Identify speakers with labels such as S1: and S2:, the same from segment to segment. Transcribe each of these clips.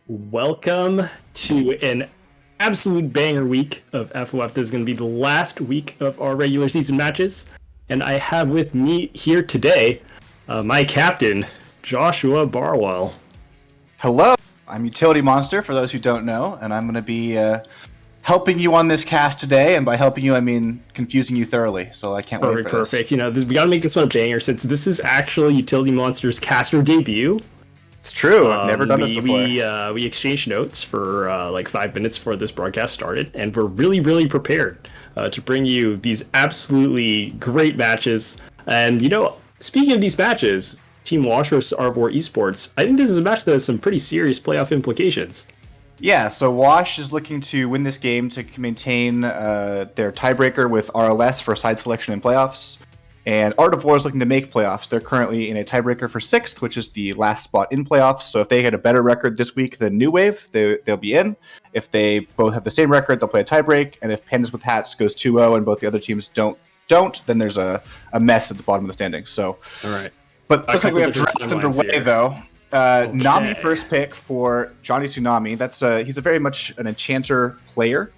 S1: Welcome to an absolute banger week of FOF. This is going to be the last week of our regular season matches. And I have with me here today my captain, Joshua Barwell.
S2: Hello, I'm Utility Monster, for those who don't know, and I'm going to be helping you on this cast today, and by helping you, I mean confusing you thoroughly, so I can't wait for
S1: Perfect.
S2: this.
S1: We got to make this one a banger since this is actually Utility Monster's caster debut.
S2: It's true, I've never done this before.
S1: We exchanged notes for like 5 minutes before this broadcast started, and we're really prepared to bring you these absolutely great matches. And speaking of these matches, Team Wash versus Arvor Esports, I think this is a match that has some pretty serious playoff implications.
S2: Yeah, so Wash is looking to win this game to maintain their tiebreaker with RLS for side selection in playoffs. And Art of War is looking to make playoffs. They're currently in a tiebreaker for 6th, which is the last spot in playoffs. So if they get a better record this week than New Wave, they'll be in. If they both have the same record, they'll play a tiebreak. And if Pandas with Hats goes 2-0 and both the other teams don't, then there's a mess at the bottom of the standings. So,
S1: all right.
S2: But looks like we have draft underway, though.
S1: Okay.
S2: Nami first pick for Johnny Tsunami. That's he's a very much an enchanter player.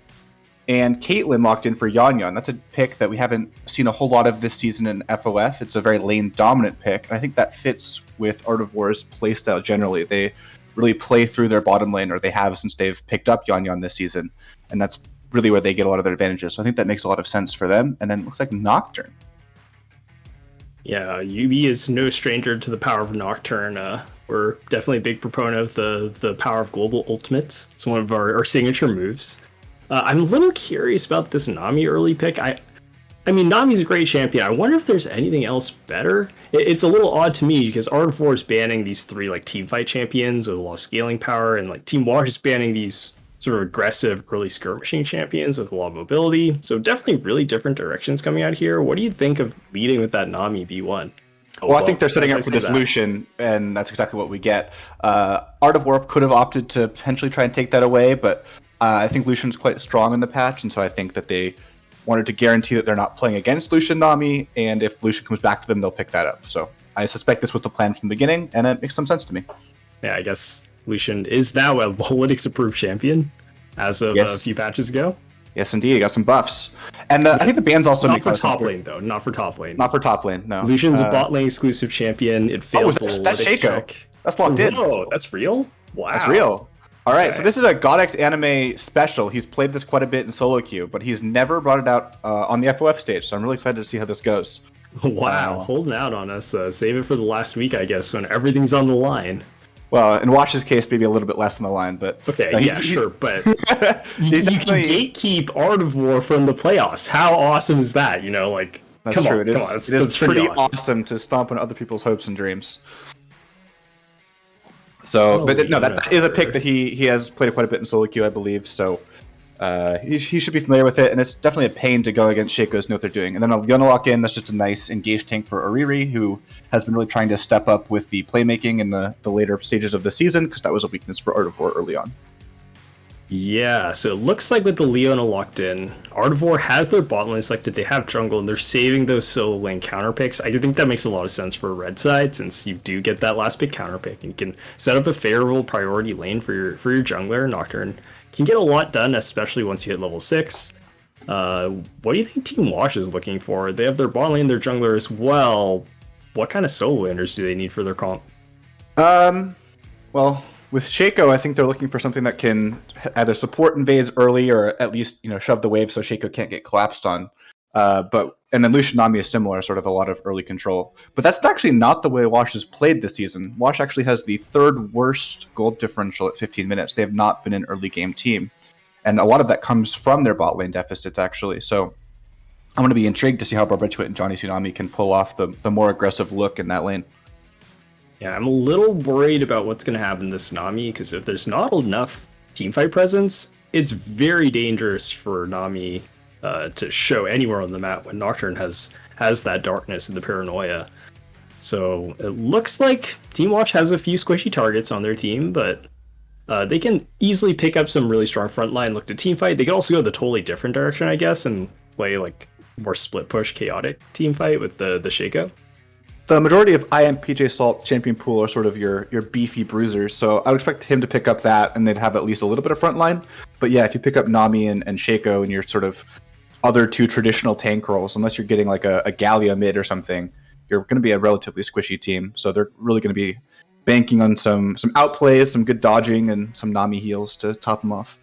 S2: And Caitlyn locked in for Yan Yan. That's a pick that we haven't seen a whole lot of this season in FOF. It's a very lane-dominant pick. And I think that fits with Art of War's playstyle generally. They really play through their bottom lane, or they have since they've picked up Yan Yan this season. And that's really where they get a lot of their advantages. So I think that makes a lot of sense for them. And then it looks like Nocturne.
S1: Yeah, UB is no stranger to the power of Nocturne. We're definitely a big proponent of the power of global ultimates. It's one of our signature moves. I'm a little curious about this Nami early pick. I mean, Nami's a great champion. I wonder if there's anything else better. It's a little odd to me because Art of War is banning these 3 like team fight champions with a lot of scaling power, and like Team Wash is banning these sort of aggressive early skirmishing champions with a lot of mobility. So definitely really different directions coming out here. What do you think of leading with that Nami B1?
S2: Well, I think they're setting up for this Lucian, and that's exactly what we get. Art of War could have opted to potentially try and take that away, but I think Lucian's quite strong in the patch, and so I think that they wanted to guarantee that they're not playing against Lucian Nami, and if Lucian comes back to them, they'll pick that up. So I suspect this was the plan from the beginning, and it makes some sense to me.
S1: Yeah, I guess Lucian is now a Lytics-approved champion as of a few patches ago.
S2: Yes, indeed. Got some buffs. And I think the bans also
S1: not
S2: make
S1: for top lane, though. Not for top lane.
S2: Not for top lane, no.
S1: Lucian's a bot lane exclusive champion. It failed the
S2: that's
S1: Lytics
S2: Shaco.
S1: check.
S2: That's locked in.
S1: Whoa, that's real? Wow.
S2: That's real. All right, so this is a GodX anime special. He's played this quite a bit in solo queue, but he's never brought it out on the FOF stage, so I'm really excited to see how this goes.
S1: Wow, holding out on us. Save it for the last week, I guess, when everything's on the line.
S2: Well, in Watch's case, maybe a little bit less on the line, but...
S1: Okay, sure, but you can gatekeep Art of War from the playoffs. How awesome is that?
S2: That's true. It is pretty awesome to stomp on other people's hopes and dreams. So, that is a pick that he has played quite a bit in solo queue, I believe. So he should be familiar with it, and it's definitely a pain to go against Shaco's know what they're doing. And then Leona lock in. That's just a nice engaged tank for Oriri, who has been really trying to step up with the playmaking in the later stages of the season, because that was a weakness for Art of War early on.
S1: Yeah, so it looks like with the Leona locked in, Art of War has their bot lane selected, they have jungle, and they're saving those solo lane counter picks. I think that makes a lot of sense for red side, since you do get that last pick counter pick, and you can set up a favorable priority lane for your jungler. Nocturne can get a lot done, especially once you hit level 6. What do you think Team Wash is looking for? They have their bot lane, their jungler as well. What kind of solo laners do they need for their comp?
S2: Well, with Shaco, I think they're looking for something that can either support invades early or at least shove the wave so Shaco can't get collapsed on. And then Lucian Nami is similar, sort of a lot of early control. But that's actually not the way Wash has played this season. Wash actually has the 3rd worst gold differential at 15 minutes. They have not been an early game team. And a lot of that comes from their bot lane deficits, actually. So I'm going to be intrigued to see how Barbetuit and Johnny Tsunami can pull off the more aggressive look in that lane.
S1: Yeah, I'm a little worried about what's going to happen to this Nami, because if there's not enough teamfight presence, it's very dangerous for Nami to show anywhere on the map when Nocturne has that darkness and the paranoia. So it looks like Team Watch has a few squishy targets on their team, but they can easily pick up some really strong frontline, look to teamfight. They could also go the totally different direction, I guess, and play like more split push chaotic teamfight with the Shaco.
S2: The majority of I am PJ Salt champion pool are sort of your beefy bruisers, so I would expect him to pick up that, and they'd have at least a little bit of front line. But yeah, if you pick up Nami and Shaco and your sort of other two traditional tank roles, unless you're getting like a Gallia mid or something, you're going to be a relatively squishy team. So they're really going to be banking on some outplays, some good dodging, and some Nami heals to top them off.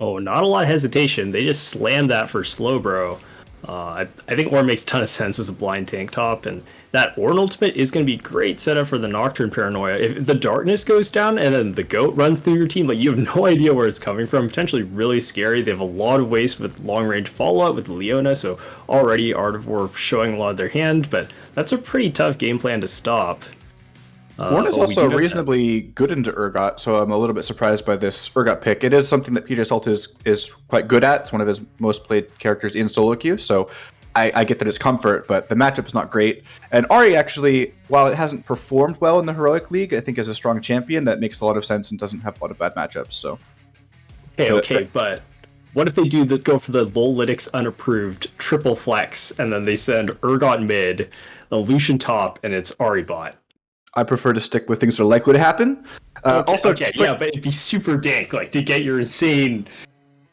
S1: Oh, not a lot of hesitation. They just slammed that for Slowbro. I think Ornn makes a ton of sense as a blind tank top, and that Ornn ultimate is going to be great setup for the Nocturne Paranoia. If the darkness goes down and then the goat runs through your team, like you have no idea where it's coming from. Potentially really scary. They have a lot of waste with long range fallout with Leona, so already Artivore showing a lot of their hand, but that's a pretty tough game plan to stop.
S2: Ornn is also reasonably good into Urgot, so I'm a little bit surprised by this Urgot pick. It is something that PJ Salt is quite good at. It's one of his most played characters in solo queue, so I get that it's comfort, but the matchup is not great. And Ahri actually, while it hasn't performed well in the Heroic League, I think is a strong champion that makes a lot of sense and doesn't have a lot of bad matchups. So,
S1: okay, but what if they go for the Lolitics unapproved triple flex, and then they send Urgot mid, a Lucian top, and it's Ahri bot?
S2: I prefer to stick with things that are likely to happen.
S1: Yeah, but it'd be super dank, like to get your insane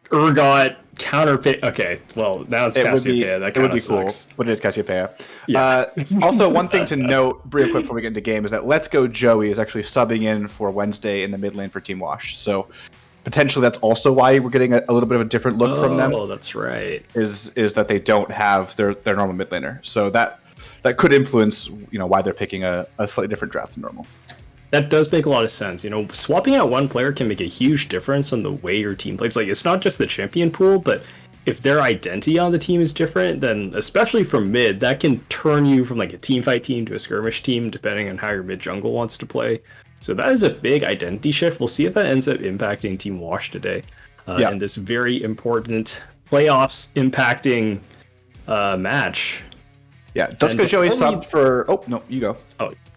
S1: Urgot counter pick. Okay, well now it's Cassiopeia. That kind of sucks.
S2: Cool, but it is Cassiopeia. Yeah. Also, one thing to note, real quick before we get into game, is that Let's Go Joey is actually subbing in for Wednesday in the mid lane for Team Wash. So potentially that's also why we're getting a little bit of a different look from them.
S1: Oh, that's right.
S2: Is that they don't have their normal mid laner, so that could influence, why they're picking a slightly different draft than normal.
S1: That does make a lot of sense. Swapping out one player can make a huge difference on the way your team plays. Like, it's not just the champion pool, but if their identity on the team is different, then especially from mid, that can turn you from like a team fight team to a skirmish team, depending on how your mid jungle wants to play. So that is a big identity shift. We'll see if that ends up impacting Team Wash today. In this very important playoffs impacting match.
S2: Yeah, Duska Joey subbed for... Oh, no, you go.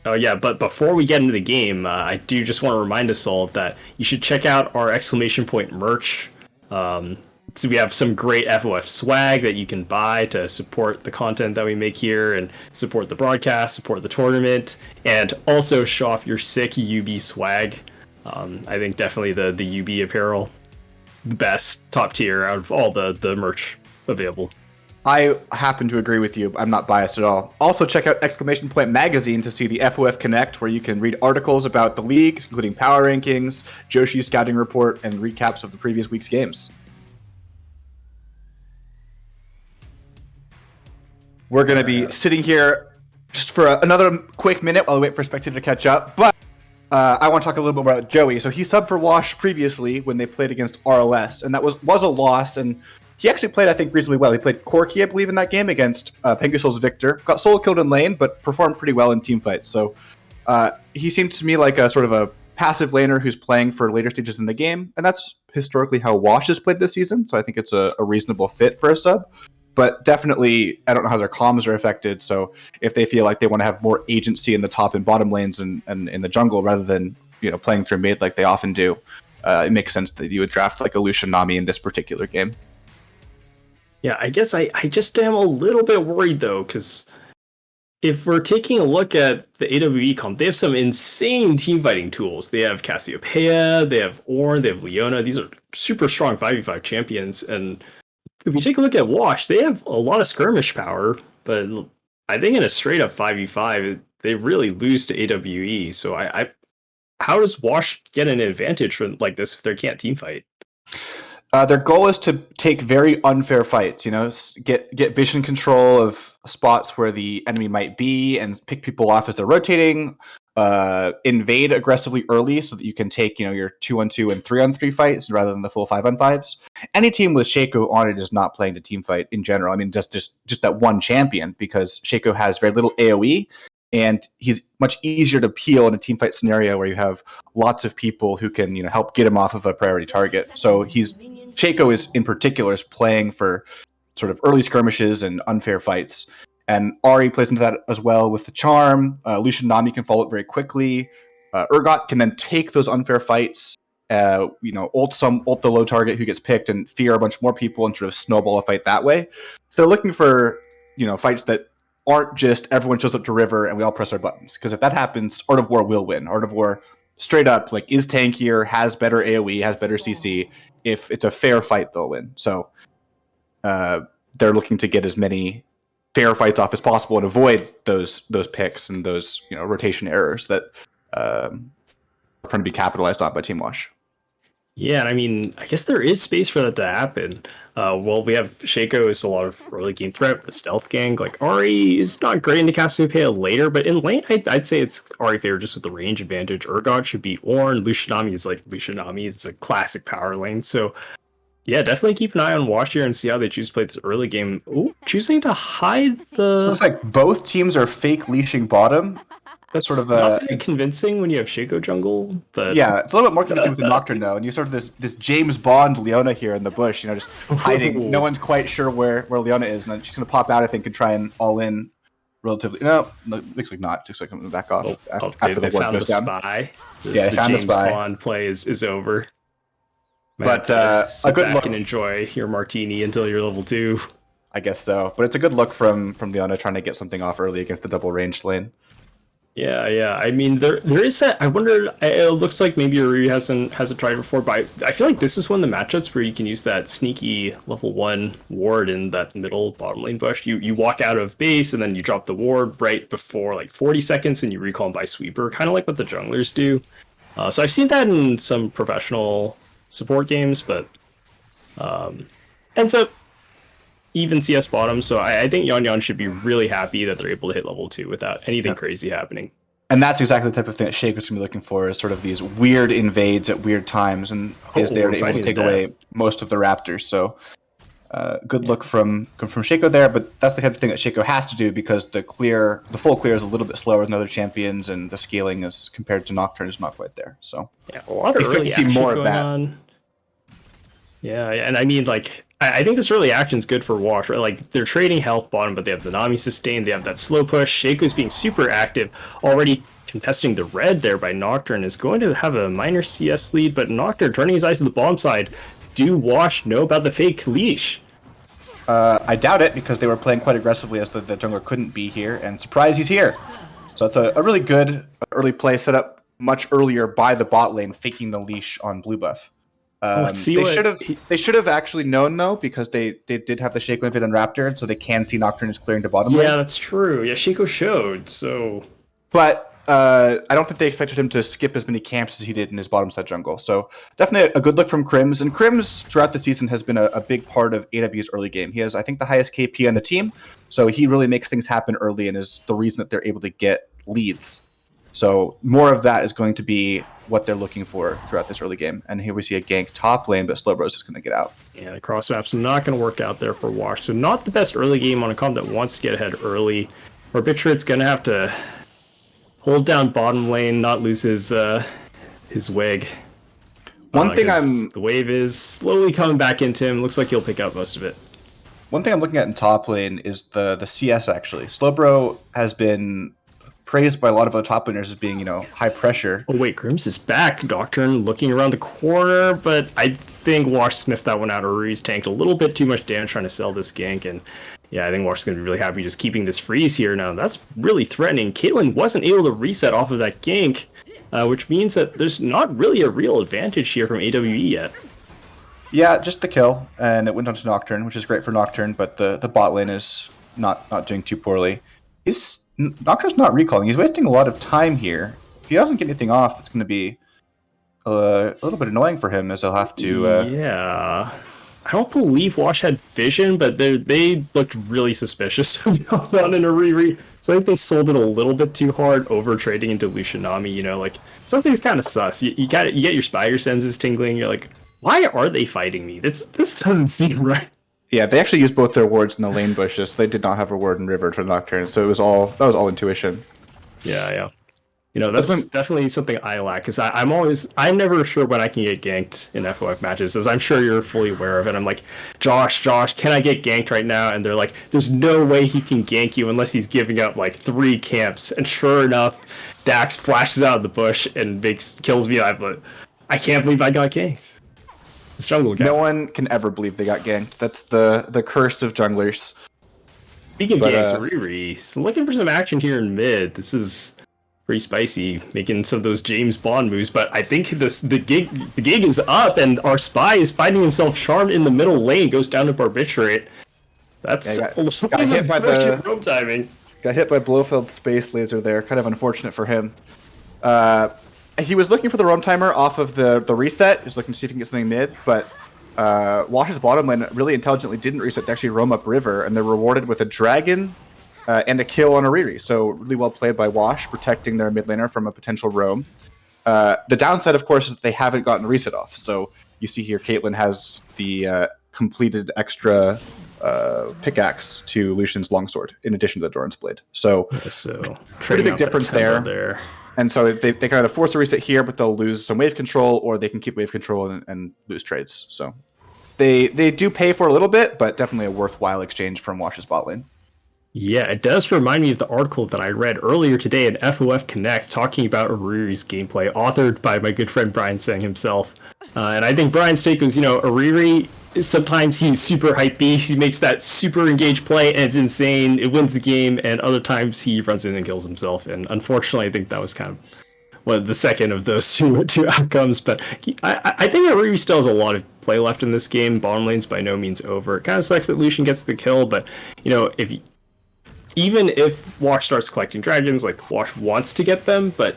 S1: Oh, yeah, but before we get into the game, I do just want to remind us all that you should check out our exclamation point merch. So we have some great FOF swag that you can buy to support the content that we make here and support the broadcast, support the tournament, and also show off your sick UB swag. I think definitely the UB apparel, the best, top tier out of all the merch available.
S2: I happen to agree with you. I'm not biased at all. Also, check out Exclamation Point Magazine to see the FOF Connect, where you can read articles about the league, including power rankings, Joshi's scouting report, and recaps of the previous week's games. We're going to be sitting here just for another quick minute while we wait for Spectator to catch up. But I want to talk a little bit about Joey. So he subbed for Wash previously when they played against RLS, and that was a loss. And he actually played, I think, reasonably well. He played Corki, I believe, in that game against Pengusoul's Victor. Got solo killed in lane, but performed pretty well in team fights. So he seemed to me like a sort of a passive laner who's playing for later stages in the game. And that's historically how Wash has played this season. So I think it's a reasonable fit for a sub. But definitely, I don't know how their comms are affected. So if they feel like they want to have more agency in the top and bottom lanes and in the jungle rather than playing through mid like they often do, it makes sense that you would draft like a Lucian Nami in this particular game.
S1: Yeah, I guess I just am a little bit worried though, because if we're taking a look at the AWE comp, they have some insane team fighting tools. They have Cassiopeia, they have Ornn, they have Leona. These are super strong 5v5 champions. And if we take a look at Wash, they have a lot of skirmish power, but I think in a straight up 5v5, they really lose to AWE. So how does Wash get an advantage from like this if they can't team fight?
S2: Their goal is to take very unfair fights, get vision control of spots where the enemy might be and pick people off as they're rotating, invade aggressively early so that you can take, your 2-on-2 and 3-on-3 fights rather than the full 5-on-5s. Any team with Shaco on it is not playing the team fight in general. I mean, just that one champion, because Shaco has very little AoE, and he's much easier to peel in a team fight scenario where you have lots of people who can, help get him off of a priority target. So Shaco is in particular is playing for sort of early skirmishes and unfair fights. And Ahri plays into that as well with the charm. Lucian Nami can follow it very quickly. Urgot can then take those unfair fights, ult the low target who gets picked and fear a bunch more people and sort of snowball a fight that way. So they're looking for, fights that aren't just everyone shows up to river and we all press our buttons. Because if that happens, Art of War will win. Art of War, straight up, like is tankier, has better AoE, has better CC. If it's a fair fight, they'll win. So they're looking to get as many fair fights off as possible and avoid those picks and those rotation errors that are trying to be capitalized on by Team Wash.
S1: Yeah, and I mean, I guess there is space for that to happen. Well, we have Shaco is a lot of early game threat with the stealth gang. Like Ari is not great into Cassiopeia later, but in lane, I'd say it's Ari favor just with the range advantage. Urgot should beat Ornn. Lucianami is like Lucianami. It's a classic power lane. So yeah, definitely keep an eye on Wash here and see how they choose to play this early game. Ooh, choosing to hide the.
S2: Looks like both teams are fake leashing bottom.
S1: That's sort of not very convincing when you have Shaco jungle, but
S2: yeah, it's a little bit more convincing with the Nocturne though, and you sort of this James Bond Leona here in the bush, just hiding. No one's quite sure where Leona is, and then she's gonna pop out, I think, and try and all in relatively. No, looks like not. Looks like I'm gonna back off after
S1: they
S2: the ward
S1: found
S2: goes
S1: the
S2: down.
S1: Spy.
S2: Yeah, they found
S1: James
S2: the spy.
S1: Bond play is over.
S2: But
S1: sit
S2: a good
S1: back
S2: look
S1: and enjoy your martini until you're level 2.
S2: I guess so, but it's a good look from Leona trying to get something off early against the double ranged lane.
S1: Yeah. I mean, there is that. I wonder. It looks like maybe Ryu hasn't tried before, but I feel like this is one of the matchups where you can use that sneaky level 1 ward in that middle bottom lane bush. You walk out of base and then you drop the ward right before like 40 seconds, and you recall by sweeper, kind of like what the junglers do. So I've seen that in some professional support games, but ends up even CS bottom, so I think Yan should be really happy that they're able to hit level 2 without anything crazy happening.
S2: And that's exactly the type of thing that Shaco's going to be looking for, is sort of these weird invades at weird times, and is there to able to take away most of the Raptors. So good look from Shaco there, but that's the kind of thing that Shaco has to do because the full clear is a little bit slower than other champions, and the scaling is compared to Nocturne is not quite there. So
S1: yeah, a lot of early action going on. Yeah, and I mean, like, I think this early action is good for Wash, right? Like, they're trading health bottom, but they have the Nami sustain, they have that slow push. Shaco's being super active, already contesting the red there by Nocturne, is going to have a minor CS lead, but Nocturne turning his eyes to the bottom side. Do Wash know about the fake leash?
S2: I doubt it, because they were playing quite aggressively as the jungler couldn't be here, and surprise, he's here. So that's a really good early play set up much earlier by the bot lane, faking the leash on blue buff. They should have actually known though, because they did have the Shaco invade on Raptor, and so they can see Nocturne is clearing to bottom lane.
S1: Yeah, that's true. Yeah, Shaco showed, so.
S2: But I don't think they expected him to skip as many camps as he did in his bottom side jungle. So definitely a good look from Crims, and Crims throughout the season has been a big part of AW's early game. He has, I think, the highest KP on the team, so he really makes things happen early and is the reason that they're able to get leads. So more of that is going to be what they're looking for throughout this early game. And here we see a gank top lane, but Slowbro's just going to get out.
S1: Yeah, the cross map's not going to work out there for Wash. So not the best early game on a comp that wants to get ahead early. Orbiturate's going to have to hold down bottom lane, not lose his wig.
S2: One thing
S1: the wave is slowly coming back into him. Looks like he'll pick up most of it.
S2: One thing I'm looking at in top lane is the CS actually. Slowbro has been praised by a lot of other top laners as being, high pressure.
S1: Oh wait, Grims is back. Nocturne looking around the corner, but I think Wash sniffed that one out, or he's tanked a little bit too much damage trying to sell this gank, and yeah, I think Wash is going to be really happy just keeping this freeze here. Now, that's really threatening. Caitlyn wasn't able to reset off of that gank, which means that there's not really a real advantage here from AWE yet.
S2: Yeah, just the kill, and it went on to Nocturne, which is great for Nocturne, but the bot lane is not doing too poorly. Nocturne's not recalling. He's wasting a lot of time here. If he doesn't get anything off, it's going to be a little bit annoying for him, as he'll have to...
S1: Yeah. I don't believe Wash had vision, but they looked really suspicious on in a re. So I think they sold it a little bit too hard, over trading into Lucianami. Like something's kind of sus. You get your spider senses tingling. You're like, why are they fighting me? This doesn't seem right.
S2: Yeah, they actually used both their wards in the lane bushes. They did not have a ward in river for Nocturne, so that was all intuition.
S1: Yeah. That's definitely something I lack, because I'm never sure when I can get ganked in FOF matches, as I'm sure you're fully aware of it. I'm like, Josh, can I get ganked right now? And they're like, there's no way he can gank you unless he's giving up like 3 camps. And sure enough, Dax flashes out of the bush and kills me. I can't believe I got ganked. It's jungle gang.
S2: No one can ever believe they got ganked. That's the curse of junglers.
S1: Speaking of
S2: But
S1: ganks, Riri, so looking for some action here in mid. This is pretty spicy, making some of those James Bond moves. But I think the gig is up, and our spy is finding himself charmed in the middle lane. Goes down to Barbiturate. That's
S2: yeah,
S1: a little
S2: got
S1: bit
S2: hit by
S1: unfortunate roam timing.
S2: got hit by Blofeld's space laser there. Kind of unfortunate for him. He was looking for the roam timer off of the reset. He was looking to see if he can get something mid, but Wash's bottom lane really intelligently didn't reset to actually roam up river, and they're rewarded with a dragon and a kill on a Riri. So really well played by Wash, protecting their mid laner from a potential roam. The downside, of course, is that they haven't gotten the reset off. So you see here, Caitlyn has the completed extra pickaxe to Lucian's longsword, in addition to the Doran's blade. So, pretty big difference there. And so they kind of force a reset here, but they'll lose some wave control, or they can keep wave control and lose trades. So they do pay for a little bit, but definitely a worthwhile exchange from Wash's bot lane.
S1: Yeah, it does remind me of the article that I read earlier today in FOF Connect talking about Ariri's gameplay, authored by my good friend Brian Sang himself. And I think Brian's take was, Ariri, sometimes he's super hypey, he makes that super engaged play, and it's insane, it wins the game, and other times he runs in and kills himself. And unfortunately, I think that was kind of the second of those two outcomes. But I think Ariri still has a lot of play left in this game. Bottom lane's by no means over. It kind of sucks that Lucian gets the kill, but, even if Wash starts collecting dragons, like, Wash wants to get them, but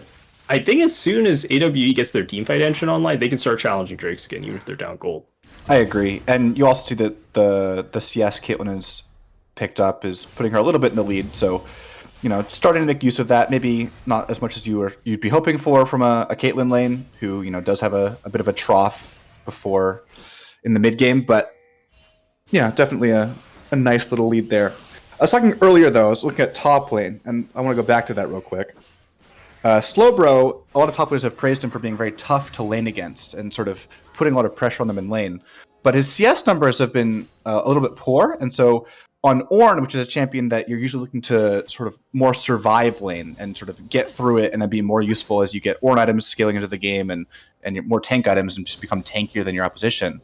S1: I think as soon as AWE gets their teamfight engine online, they can start challenging Drakeskin, even if they're down gold.
S2: I agree. And you also see that the CS Caitlyn has picked up is putting her a little bit in the lead, so, starting to make use of that, maybe not as much as you'd be hoping for from a Caitlyn lane, who, does have a bit of a trough before in the mid game, but yeah, definitely a nice little lead there. I was talking earlier, though, I was looking at top lane, and I want to go back to that real quick. Slowbro, a lot of top laners have praised him for being very tough to lane against and sort of putting a lot of pressure on them in lane. But his CS numbers have been a little bit poor, and so on Ornn, which is a champion that you're usually looking to sort of more survive lane and sort of get through it and then be more useful as you get Ornn items scaling into the game and more tank items and just become tankier than your opposition.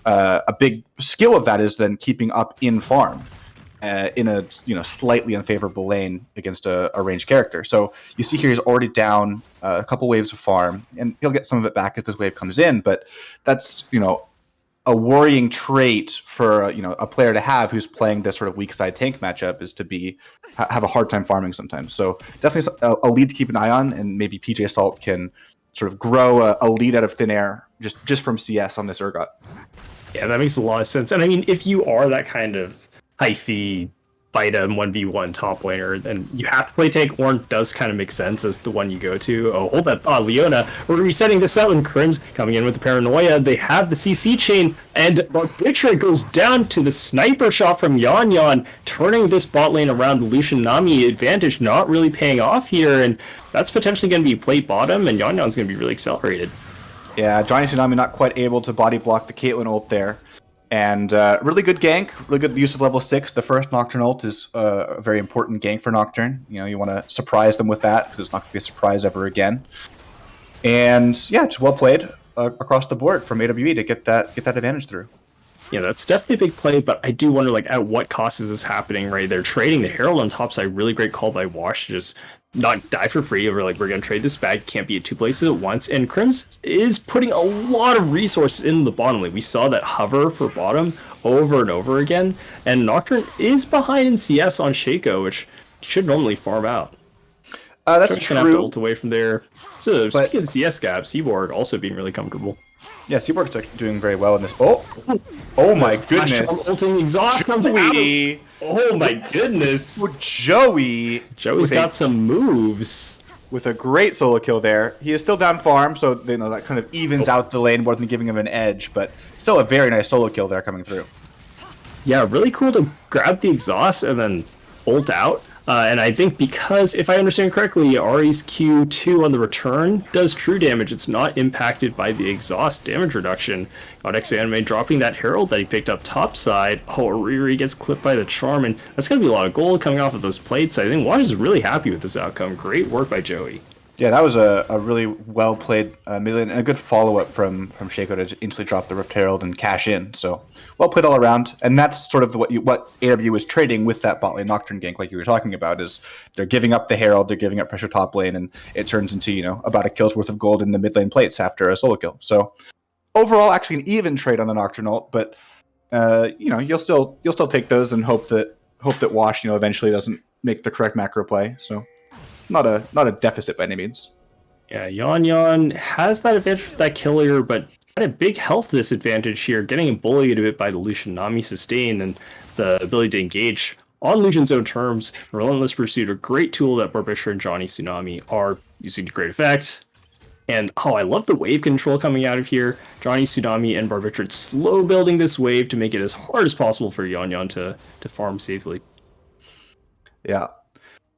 S2: A big skill of that is then keeping up in farm. In a slightly unfavorable lane against a ranged character. So you see here he's already down a couple waves of farm, and he'll get some of it back as this wave comes in, but that's a worrying trait for a player to have who's playing this sort of weak side tank matchup, is to have a hard time farming sometimes. So definitely a lead to keep an eye on, and maybe PJ Salt can sort of grow a lead out of thin air just from CS on this Urgot.
S1: Yeah, that makes a lot of sense. And I mean, if you are that kind of hyphy item 1v1 top laner, then you have to play tank. Ornn does kind of make sense as the one you go to. Oh, hold that thought, Leona. We're resetting this out, and Crim's coming in with the paranoia. They have the CC chain, and Barbiturate goes down to the sniper shot from Yon Yon, turning this bot lane around. The Lucian Nami advantage not really paying off here, and that's potentially going to be plate bottom, and Yon Yon's going to be really accelerated.
S2: Yeah, Johnny Tsunami not quite able to body block the Caitlyn ult there. And really good gank, really good use of level 6. The first Nocturne ult is a very important gank for Nocturne. You want to surprise them with that, because it's not going to be a surprise ever again. And yeah, it's well played across the board from AWE to get that advantage through.
S1: Yeah, that's definitely a big play, but I do wonder, at what cost is this happening, right? They're trading the Herald on top side. Really great call by Wash to just not die for free. We're going to trade this bag. Can't be at two places at once. And Crims is putting a lot of resources into the bottom lane. We saw that hover for bottom over and over again. And Nocturne is behind in CS on Shaco, which should normally farm out.
S2: That's
S1: Shark's
S2: true.
S1: Gonna have to ult away from there. So speaking of the CS gap, Seaborg also being really comfortable.
S2: Yeah, Seaborg's doing very well in this. Oh my goodness!
S1: Ulting exhaust comes out. Oh my goodness!
S2: Joey's
S1: got some moves
S2: with a great solo kill there. He is still down farm, so that kind of evens out the lane more than giving him an edge. But still a very nice solo kill there coming through.
S1: Yeah, really cool to grab the exhaust and then ult out. And I think because, if I understand correctly, Ari's Q2 on the return does true damage. It's not impacted by the exhaust damage reduction. Got Anime dropping that Herald that he picked up top side. Oh, Riri gets clipped by the Charm, and that's going to be a lot of gold coming off of those plates. I think Wash is really happy with this outcome. Great work by Joey.
S2: Yeah, that was a really well played mid lane and a good follow up from Shaco to instantly drop the Rift Herald and cash in. So well played all around, and that's sort of what AW was trading with that bot lane Nocturne gank, like you were talking about. Is they're giving up the Herald, they're giving up pressure top lane, and it turns into about a kill's worth of gold in the mid lane plates after a solo kill. So overall, actually an even trade on the Nocturne ult, but you'll still take those and hope that Wash eventually doesn't make the correct macro play. So. Not a deficit by any means.
S1: Yeah, Yon has that advantage with that killer, but had a big health disadvantage here, getting bullied a bit by the Lucian Nami sustain and the ability to engage on Lucian's own terms. Relentless Pursuit, a great tool that Barbitra and Johnny Tsunami are using to great effect. And I love the wave control coming out of here. Johnny Tsunami and Barbitra slow building this wave to make it as hard as possible for Yon to farm safely.
S2: Yeah.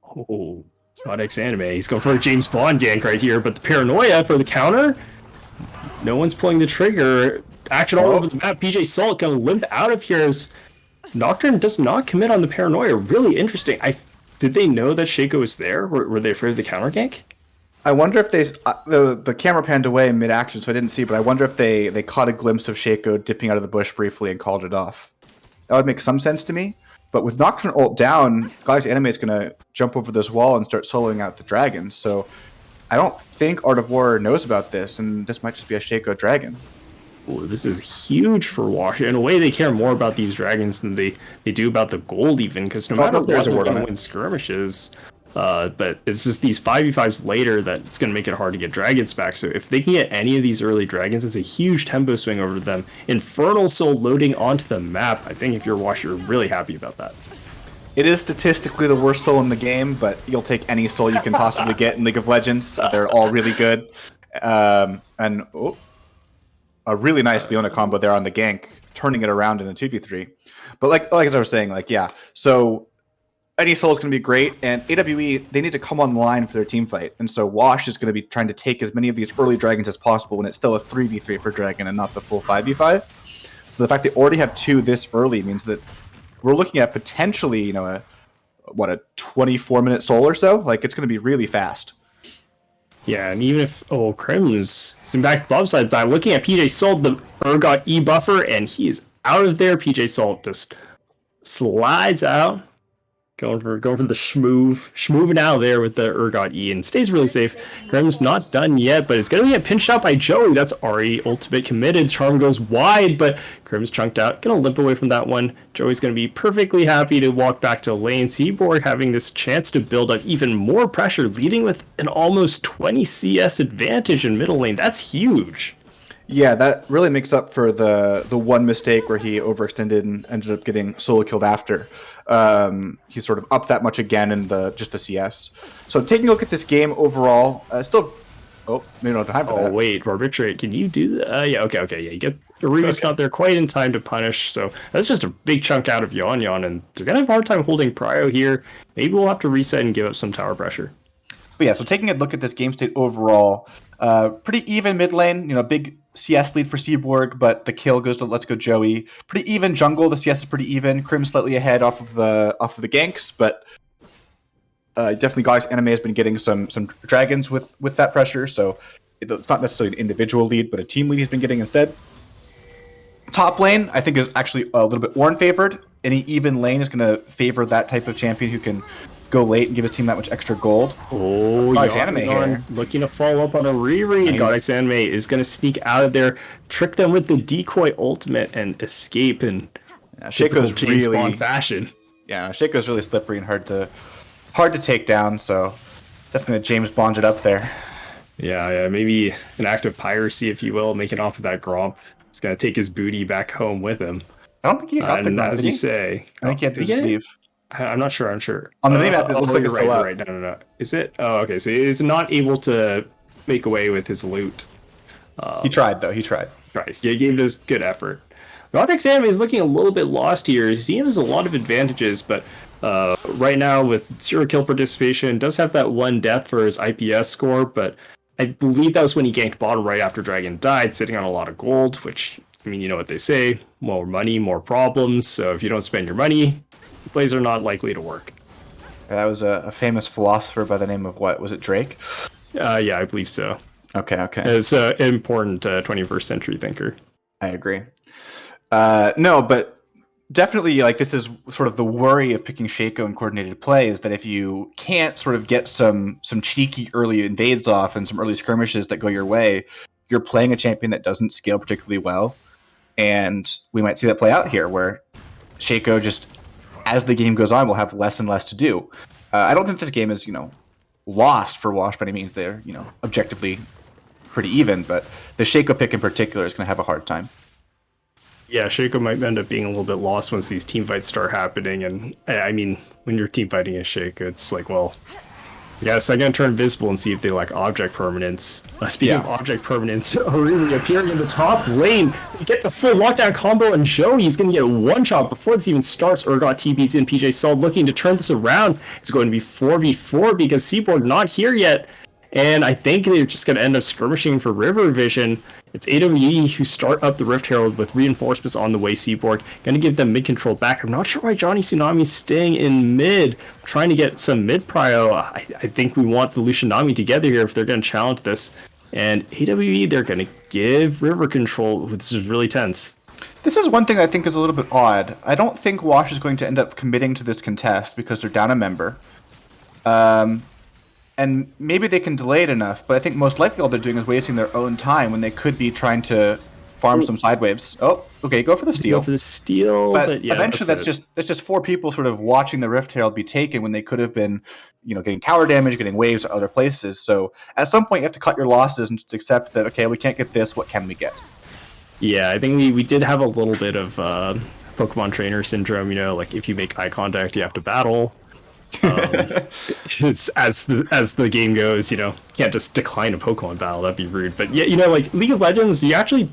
S1: Oh. Codex Anime. He's going for a James Bond gank right here, but the Paranoia for the counter. No one's pulling the trigger. Action all over the map. PJ Salt going to limp out of here as Nocturne does not commit on the Paranoia. Really interesting. Did they know that Shaco was there? Were they afraid of the counter gank?
S2: I wonder if the camera panned away mid action, so I didn't see. But I wonder if they caught a glimpse of Shaco dipping out of the bush briefly and called it off. That would make some sense to me. But with Nocturne ult down, Galaxy Anime is going to jump over this wall and start soloing out the dragons. So I don't think Art of War knows about this, and this might just be a Shaco dragon.
S1: Ooh, this is huge for Wash. In a way, they care more about these dragons than they do about the gold, even, because no matter what, they're going to win skirmishes. But it's just these 5v5s later that it's going to make it hard to get dragons back. So if they can get any of these early dragons, it's a huge tempo swing over them. Infernal Soul loading onto the map. I think if you're Wash, you're really happy about that.
S2: It is statistically the worst soul in the game, but you'll take any soul you can possibly get in League of Legends. They're all really good. A really nice Leona combo there on the gank, turning it around in a 2v3. But like as I was saying, so any soul is going to be great, and AWE, they need to come online for their team fight. And so Wash is going to be trying to take as many of these early dragons as possible when it's still a 3v3 for dragon and not the full 5v5. So the fact they already have 2 this early means that we're looking at potentially, a 24-minute soul or so. It's going to be really fast.
S1: Yeah, and even if Krim's in back to the bottom side, but looking at PJ Salt, the Urgot E buffer, and he is out of there. PJ Salt just slides out. Going for the schmooving out there with the Urgot E and stays really safe. Grim's not done yet, but is going to get pinched out by Joey. That's Ari ultimate committed. Charm goes wide, but Grim's chunked out. Going to limp away from that one. Joey's going to be perfectly happy to walk back to lane. Seaborg having this chance to build up even more pressure, leading with an almost 20 CS advantage in middle lane. That's huge.
S2: Yeah, that really makes up for the one mistake where he overextended and ended up getting solo killed after. He's sort of up that much again in just the CS. So taking a look at this game overall, still. Oh, maybe not time for that.
S1: Oh wait, Arbitrate, can you do that? Yeah, okay, yeah. You get Ariba's not there quite in time to punish, so that's just a big chunk out of Yon, and they're gonna have a hard time holding Prio here. Maybe we'll have to reset and give up some tower pressure.
S2: But yeah, so taking a look at this game state overall, pretty even mid lane. Big CS lead for Seaborg, but the kill goes to Let's Go Joey. Pretty even jungle. The CS is pretty even. Krim slightly ahead off of the ganks, but definitely Galaxy Anime has been getting some dragons with that pressure. So it's not necessarily an individual lead, but a team lead he's been getting instead. Top lane, I think, is actually a little bit Warren favored. Any even lane is going to favor that type of champion who can go late and give his team that much extra gold.
S1: Oh,
S2: Codex Anime here.
S1: Looking to follow up on a reread. Codex Anime is going to sneak out of there, trick them with the decoy ultimate, and escape in
S2: Shaco's
S1: James
S2: really
S1: Bond fashion.
S2: Yeah, Shaco's really slippery and hard to take down. So definitely James Bond it up there.
S1: Yeah, maybe an act of piracy, if you will, making off of that Gromp. He's going to take his booty back home with him.
S2: I don't think he got the Gromp,
S1: as you say.
S2: I think he had to just leave.
S1: I'm not sure.
S2: On the minimap, it looks like it's still up.
S1: Right. No. Is it? Oh, okay. So he's not able to make away with his loot.
S2: He tried, though. He tried.
S1: Right. He gave this good effort. Codex Anime is looking a little bit lost here. His team has a lot of advantages, but right now with 0 kill participation, does have that 1 death for his IPS score, but I believe that was when he ganked bottom right after Dragon died, sitting on a lot of gold, which, I mean, you know what they say, more money, more problems. So if you don't spend your money, plays are not likely to work.
S2: That was a famous philosopher by the name of what? Was it Drake?
S1: Yeah, I believe so.
S2: Okay.
S1: As an important 21st century thinker.
S2: I agree. No, but definitely, like, this is sort of the worry of picking Shaco in coordinated play, is that if you can't sort of get some cheeky early invades off and some early skirmishes that go your way, you're playing a champion that doesn't scale particularly well. And we might see that play out here, where Shaco just, as the game goes on, will have less and less to do. I don't think this game is, lost for Wash by any means. They're, objectively pretty even, but the Shaco pick in particular is going to have a hard time.
S1: Yeah, Shaco might end up being a little bit lost once these team fights start happening. And I mean, when you're team fighting a Shaco, it's like, well, yes, I'm going to turn invisible and see if they like object permanence. Speaking of object permanence, really appearing in the top lane, you get the full lockdown combo, and Joey's going to get a one-shot before this even starts. Urgot, TBZ, and PJ Sol looking to turn this around. It's going to be 4v4 because Seaboard not here yet. And I think they're just going to end up skirmishing for River Vision. It's AWE who start up the Rift Herald with reinforcements on the way. Seaboard going to give them mid control back. I'm not sure why Johnny Tsunami's staying in mid, trying to get some mid prio. I think we want the Lucianami together here if they're going to challenge this. And AWE, they're going to give River control. This is really tense.
S2: This is one thing I think is a little bit odd. I don't think Wash is going to end up committing to this contest because they're down a member. And maybe they can delay it enough, but I think most likely all they're doing is wasting their own time when they could be trying to farm some side waves. Oh, okay, go for the steal.
S1: Go for the steal, but yeah,
S2: eventually that's just 4 people sort of watching the Rift Herald be taken when they could have been, getting tower damage, getting waves at other places. So at some point you have to cut your losses and just accept that, okay, we can't get this, what can we get?
S1: Yeah, I think we did have a little bit of Pokemon trainer syndrome, like if you make eye contact, you have to battle. It's, as the game goes, you can't just decline a Pokemon battle. That'd be rude. But yeah, like League of Legends, you actually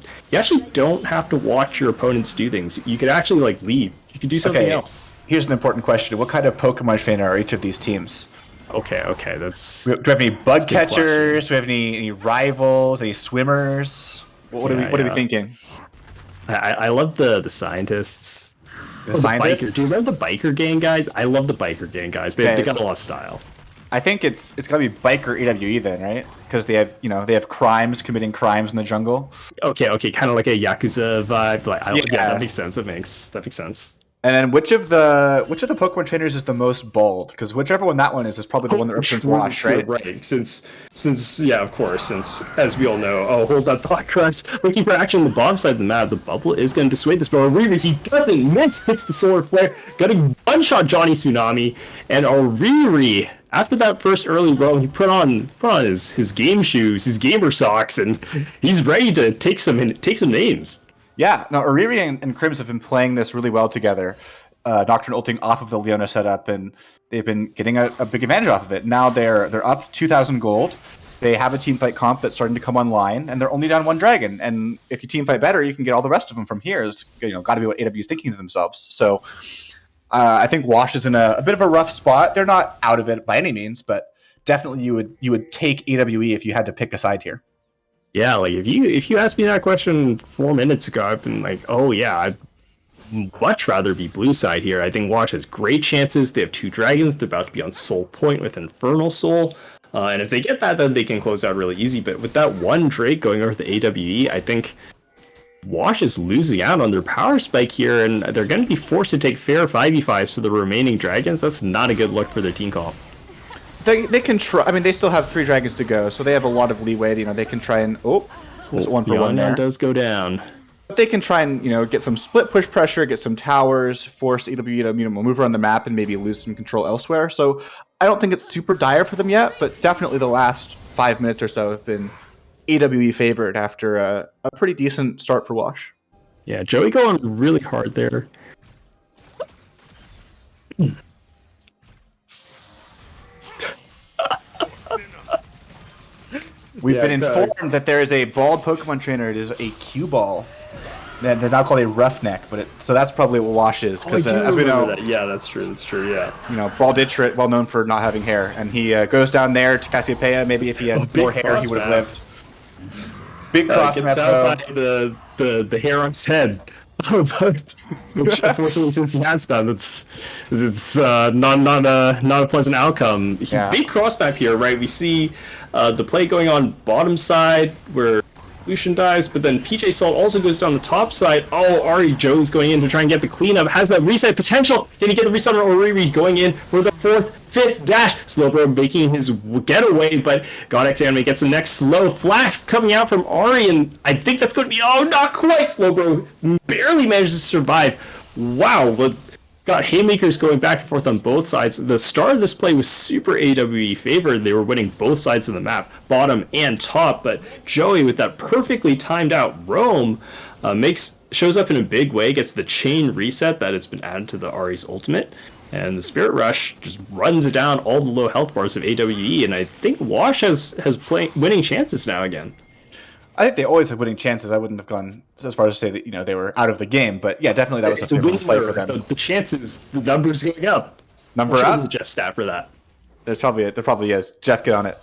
S1: don't have to watch your opponents do things. You could actually like leave. You could do something else.
S2: Here's an important question: what kind of Pokemon trainer are each of these teams?
S1: Okay, that's.
S2: Do we have any bug catchers? Do we have any rivals? Any swimmers? What are we thinking?
S1: I love the scientists. The biker. Do you remember the biker gang guys? I love the biker gang guys. They got a lot of style.
S2: I think it's gotta be biker AWE then, right? Because they have committing crimes in the jungle.
S1: Okay, kind of like a Yakuza vibe. Yeah, that makes sense. That makes sense.
S2: And then which of the Pokemon trainers is the most bald? Because whichever one that one is probably the one that represents Wash, right?
S1: Right. Since yeah, of course. Since as we all know, hold that thought, Chris. Looking for action on the bottom side of the map. The bubble is going to dissuade this, but Oriri, he doesn't miss. Hits the solar flare. Got a one-shot Johnny Tsunami, and Oriri, after that first early roll, he put on his game shoes, his gamer socks, and he's ready to take some names.
S2: Yeah, no, Oriri and Crims have been playing this really well together. Nocturne ulting off of the Leona setup, and they've been getting a big advantage off of it. Now they're up 2,000 gold. They have a teamfight comp that's starting to come online, and they're only down 1 dragon. And if you teamfight better, you can get all the rest of them from here. Is got to be what AW is thinking to themselves. So I think Wash is in a bit of a rough spot. They're not out of it by any means, but definitely you would take AWE if you had to pick a side here.
S1: Yeah, like if you asked me that question 4 minutes ago, I've been like, oh yeah, I'd much rather be blue side here. I think Wash has great chances. They have 2 dragons. They're about to be on Soul Point with Infernal Soul. And if they get that, then they can close out really easy. But with that 1 Drake going over the AWE, I think Wash is losing out on their power spike here, and they're going to be forced to take fair 5v5s for the remaining dragons. That's not a good look for their team comp.
S2: They can try. I mean, they still have 3 dragons to go, so they have a lot of leeway. They can try and there's 1 for 1 there.
S1: Does go down.
S2: But they can try and get some split push pressure, get some towers, force EW to move around the map and maybe lose some control elsewhere. So I don't think it's super dire for them yet, but definitely the last 5 minutes or so have been AWE favored after a pretty decent start for Wash.
S1: Yeah, Joey going really hard there.
S2: We've been informed that there is a bald Pokemon trainer. It is a cue ball. They're now called a roughneck, so that's probably what Wash is. Because as we know,
S1: yeah, that's true. Yeah.
S2: Bald Itchrit, well known for not having hair, and he goes down there to Cassiopeia. Maybe if he had more hair, he would have lived. Big cross map,
S1: though. The hair on his head. But which unfortunately, since he has done, it's not a pleasant outcome.
S2: Yeah.
S1: Big cross map here, right? We see the play going on bottom side where Lucian dies, but then PJ Salt also goes down the top side. Oh, Ari Jones going in to try and get the cleanup, has that reset potential. Can he get the reset on Oriri going in for the fourth, fifth dash? Slowbro making his getaway, but GodX Anime gets the next slow flash coming out from Ari, and I think that's going to be, oh, not quite. Slowbro barely manages to survive. Wow, but got haymakers going back and forth on both sides. The start of this play was super AWE favored. They were winning both sides of the map, bottom and top. But Joey, with that perfectly timed out roam, shows up in a big way, gets the chain reset that has been added to the Ari's ultimate, and the Spirit Rush just runs down all the low health bars of AWE. And I think Wash has winning chances now again.
S2: I think they always have winning chances. I wouldn't have gone as far as to say that they were out of the game, but yeah, definitely that was a favorable play for them.
S1: The chances, the numbers going up.
S2: Number up.
S1: There's a Jeff stat for that.
S2: There probably is. Jeff, get on it.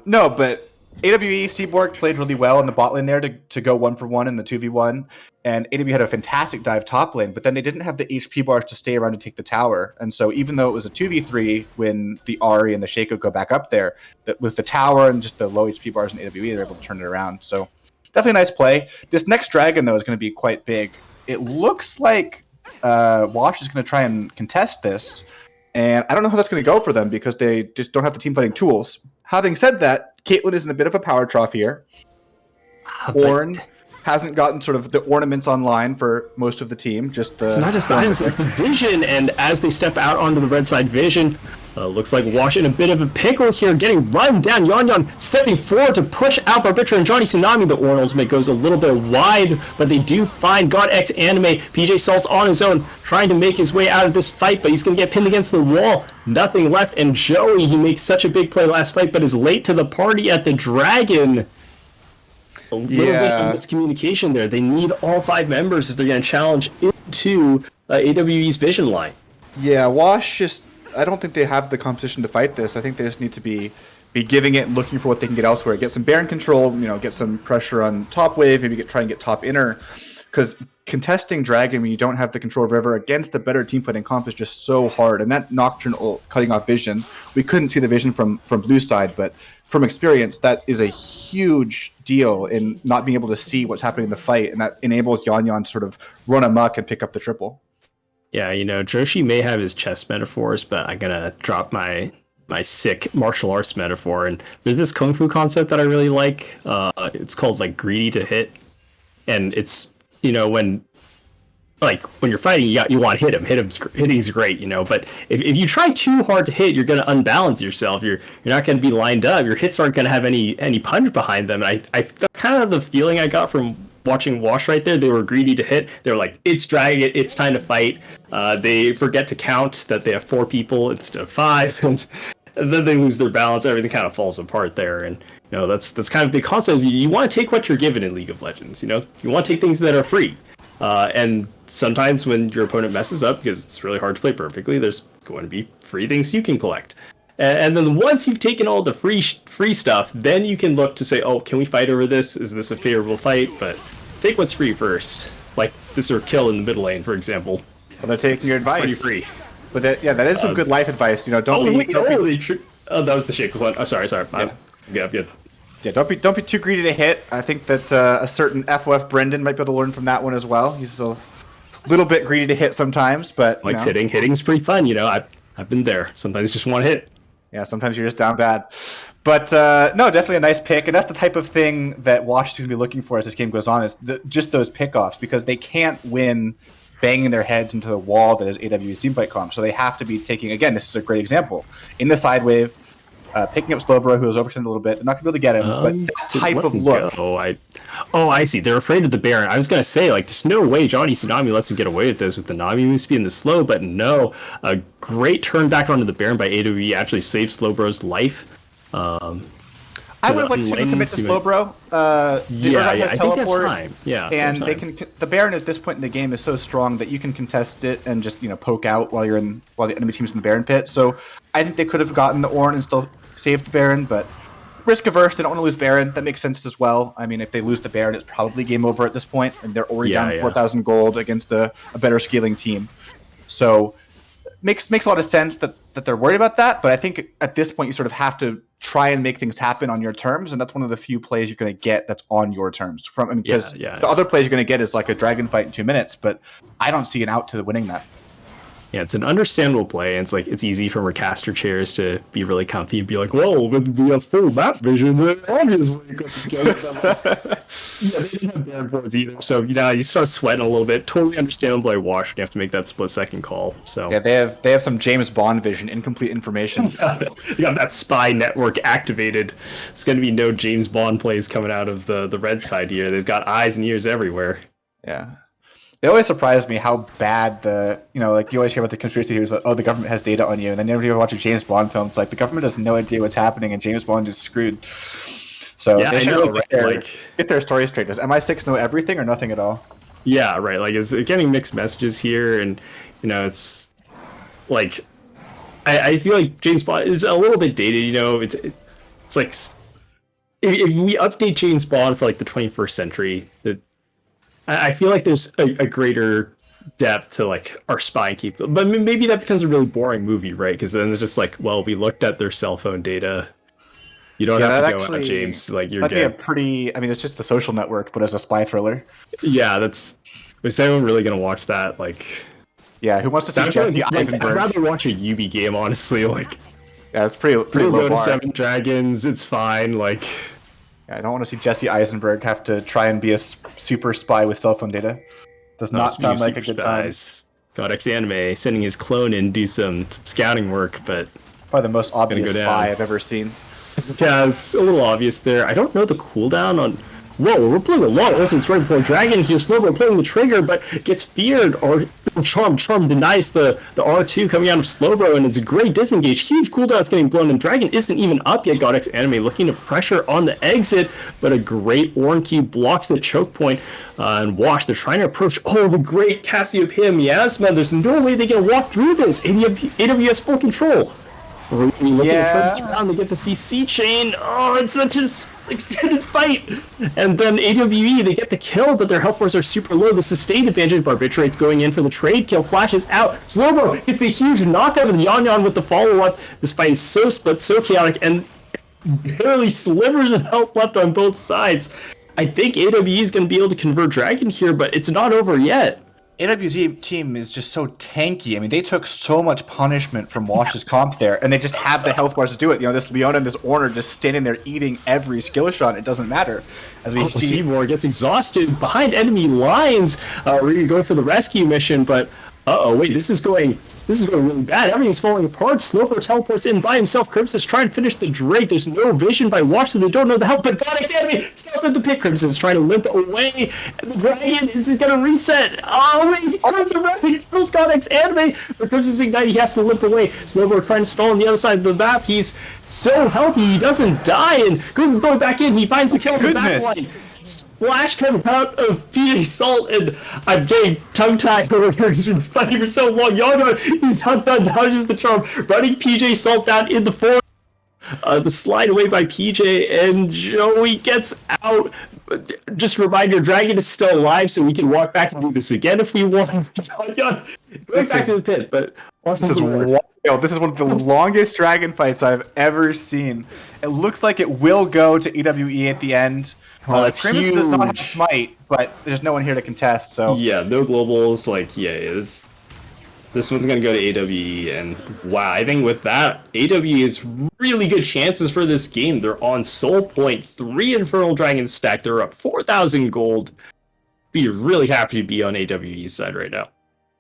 S2: No, but AWE Seaborg played really well in the bot lane there to go 1-for-1 in the 2v1, and AWE had a fantastic dive top lane, but then they didn't have the HP bars to stay around to take the tower, and so even though it was a 2v3 when the Ahri and the Shaco go back up there, with the tower and just the low HP bars in AWE, they're able to turn it around. So definitely a nice play. This next dragon, though, is going to be quite big. It looks like Wash is going to try and contest this, and I don't know how that's going to go for them because they just don't have the team fighting tools. Having said that, Caitlyn is in a bit of a power trough here. Ornn hasn't gotten sort of the ornaments online for most of the team. It's
S1: not just that, it's the vision, and as they step out onto the red side vision, looks like Wash in a bit of a pickle here, getting run down. Yon stepping forward to push out Barbitra and Johnny Tsunami. The Ornn ultimate goes a little bit wide, but they do find GodX Anime. PJ Salt's on his own, trying to make his way out of this fight, but he's going to get pinned against the wall. Nothing left, and Joey, he makes such a big play last fight, but is late to the party at the Dragon. A little bit of miscommunication there. They need all 5 members if they're going to challenge into AWE's vision line.
S2: Yeah, Wash I don't think they have the composition to fight this. I think they just need to be giving it and looking for what they can get elsewhere. Get some Baron control, get some pressure on top wave, maybe try and get top inner. Because contesting Dragon when you don't have the control of River against a better team fighting comp is just so hard. And that Nocturne ult cutting off vision, we couldn't see the vision from blue side, but from experience, that is a huge deal in not being able to see what's happening in the fight, and that enables Yon to sort of run amok and pick up the triple.
S1: Yeah, Joshi may have his chess metaphors, but I'm gonna drop my sick martial arts metaphor. And there's this kung fu concept that I really like. It's called like greedy to hit, and it's when you're fighting, you want to hit him. Hitting's great, but if you try too hard to hit, you're going to unbalance yourself. You're not going to be lined up. Your hits aren't going to have any punch behind them. And that's kind of the feeling I got from watching Wash right there. They were greedy to hit. They were like, it's Dragon, it's time to fight. They forget to count that they have 4 people instead of 5, and then they lose their balance. Everything kind of falls apart there. And that's kind of the concept. You want to take what you're given in League of Legends. You want to take things that are free. And sometimes when your opponent messes up, because it's really hard to play perfectly, there's going to be free things you can collect. And then once you've taken all the free stuff, then you can look to say, oh, can we fight over this? Is this a favorable fight? But take what's free first. Like this or kill in the middle lane, for example.
S2: Well, they're taking your advice.
S1: It's pretty free.
S2: But that is some good life advice. Don't be...
S1: Oh, that was the Shaco one. Oh, sorry. I'm good.
S2: Yeah, don't be too greedy to hit. I think that a certain FOF Brendan might be able to learn from that one as well. He's a little bit greedy to hit sometimes, but
S1: hitting. Hitting's pretty fun. I've been there. Sometimes you just want to hit.
S2: Yeah, sometimes you're just down bad. But no, definitely a nice pick, and that's the type of thing that Wash is going to be looking for as this game goes on, is just those pickoffs, because they can't win banging their heads into the wall that is AW's teamfight comp. So they have to be taking, again, this is a great example, in the side wave, picking up Slowbro, who was overextended a little bit. They're not going to be able to get him, but that type of look.
S1: I see. They're afraid of the Baron. I was going to say, there's no way Johnny Tsunami lets him get away with this with the Nami move speed and the slow, but no. A great turn back onto the Baron by AWE actually saved Slowbro's life.
S2: I would have liked to commit to Slowbro.
S1: I think that's time. Yeah,
S2: and the Baron at this point in the game is so strong that you can contest it and just poke out while the enemy team's in the Baron pit. So I think they could have gotten the Ornn and still saved the Baron, but risk averse. They don't want to lose Baron. That makes sense as well. I mean, if they lose the Baron, it's probably game over at this point, and they're already down 4,000 gold against a better scaling team. So makes a lot of sense that they're worried about that. But I think at this point, you sort of have to try and make things happen on your terms, and that's one of the few plays you're going to get that's on your terms. Because the other plays you're going to get is like a dragon fight in 2 minutes, but I don't see an out to winning that.
S1: Yeah, it's an understandable play, and it's easy for caster chairs to be really comfy and be like, "Well, we have full map vision, then obviously." Yeah, they didn't have Baron boards either, so you start sweating a little bit. Totally understandable by Wash. You have to make that split-second call. So
S2: yeah, they have some James Bond vision, incomplete information.
S1: You got that spy network activated. It's going to be no James Bond plays coming out of the red side here. They've got eyes and ears everywhere.
S2: Yeah. It always surprised me how bad you always hear about the conspiracy theories, like, oh, the government has data on you, and then whenever you watch a James Bond film, it's like the government has no idea what's happening, and James Bond is screwed. So
S1: yeah,
S2: they should get their story straight. Does MI6 know everything or nothing at all?
S1: Yeah, right. Like, it's getting mixed messages here, and it's like I feel like James Bond is a little bit dated. It's like if we update James Bond for like the 21st century, I feel like there's a greater depth to like our spying capability, but maybe that becomes a really boring movie, right? Because then it's just like, well, we looked at their cell phone data. You don't have to go out, James. Like, you're good.
S2: It's just The Social Network, but as a spy thriller.
S1: Yeah, is anyone really gonna watch that? Like,
S2: yeah, who wants to see Jesse Eisenberg?
S1: I'd rather watch a Yubi game, honestly. Like,
S2: yeah, it's pretty low bar.
S1: 7 dragons, it's fine. Like.
S2: I don't want to see Jesse Eisenberg have to try and be a super spy with cell phone data. Does not sound like a good time.
S1: Codex Anime sending his clone in do some scouting work, but
S2: probably the most obvious spy I've ever seen.
S1: Yeah, it's a little obvious there. I don't know the cooldown on. Whoa, we're playing a lot of ultimates right before Dragon here. Slowbro playing the trigger, but gets feared, or Charm denies the R2 coming out of Slowbro, and it's a great disengage. Huge cooldown's getting blown, and Dragon isn't even up yet. Godex Anime looking to pressure on the exit, but a great Orn Cube blocks the choke point, and Wash, they're trying to approach. Oh, the great Cassiopeia Miasma. There's no way they can walk through this. AWS full control. Around to get the CC chain. Oh, it's such an extended fight. And then AWE, they get the kill, but their health bars are super low. The sustained advantage, Barbiturate's going in for the trade kill, flashes out. Slowbro gets the huge knockout of the Yon with the follow-up. This fight is so split, so chaotic, and barely slivers of health left on both sides. I think AWE is going to be able to convert Dragon here, but it's not over yet.
S2: AWZ team is just so tanky. I mean, they took so much punishment from Wash's comp there, and they just have the health bars to do it. This Leona and this Orn are just standing there eating every skill shot. It doesn't matter. As we see,
S1: Seymour gets exhausted behind enemy lines. We're going to go for the rescue mission, but wait, this is going really bad. Everything's falling apart. Slowbro teleports in by himself. Crimson's trying to finish the Drake. There's no vision by Wash, so they don't know the help. But Codex Anime stealth at the pit. Crimson's trying to limp away. And the Dragon is going to reset. Oh, wait, he turns around. He kills Codex Anime. But Crimson's Ignite. He has to limp away. Slowbro trying to stall on the other side of the map. He's so healthy. He doesn't die. And Crimson's going back in. He finds the kill in the back line. Splash coming out of PJ Salt, and I'm getting tongue-tied over here because we've been fighting for so long. Yaga, he's hugged on, dodges the charm, running PJ Salt down in the forest. The slide away by PJ, and Joey gets out. Just a reminder, Dragon is still alive, so we can walk back and do this again if we want. Going back to the pit, but
S2: this is one of the longest Dragon fights I've ever seen. It looks like it will go to EWE at the end. Crimson does not have Smite, but there's no one here to contest. So
S1: yeah, no globals. This one's gonna go to AWE, and wow, I think with that, AWE is really good chances for this game. They're on Soul Point, 3 Infernal Dragons stacked. They're up 4,000 gold. Be really happy to be on AWE's side right now.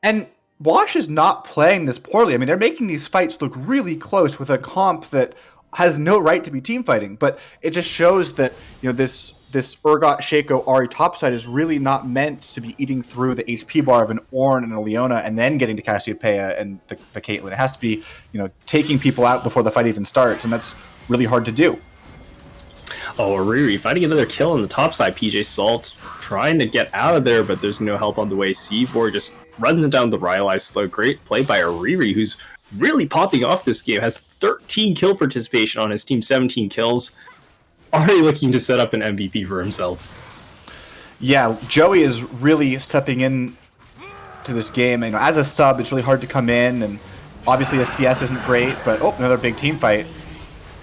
S2: And Wash is not playing this poorly. I mean, they're making these fights look really close with a comp that has no right to be team fighting, but it just shows that this Urgot, Shaco, Ahri topside is really not meant to be eating through the HP bar of an Ornn and a Leona and then getting to Cassiopeia and the Caitlyn. It has to be, taking people out before the fight even starts, and that's really hard to do.
S1: Oh, Riri finding another kill on the top side. PJ Salt trying to get out of there, but there's no help on the way. Seaboard just runs it down the Rylai slow. Great play by Riri, who's really popping off this game. Has 13 kill participation on his team, 17 kills. already looking to set up an MVP for himself.
S2: Yeah, Joey is really stepping in to this game. You know, as a sub, it's really hard to come in, and obviously a CS isn't great, but another big team fight.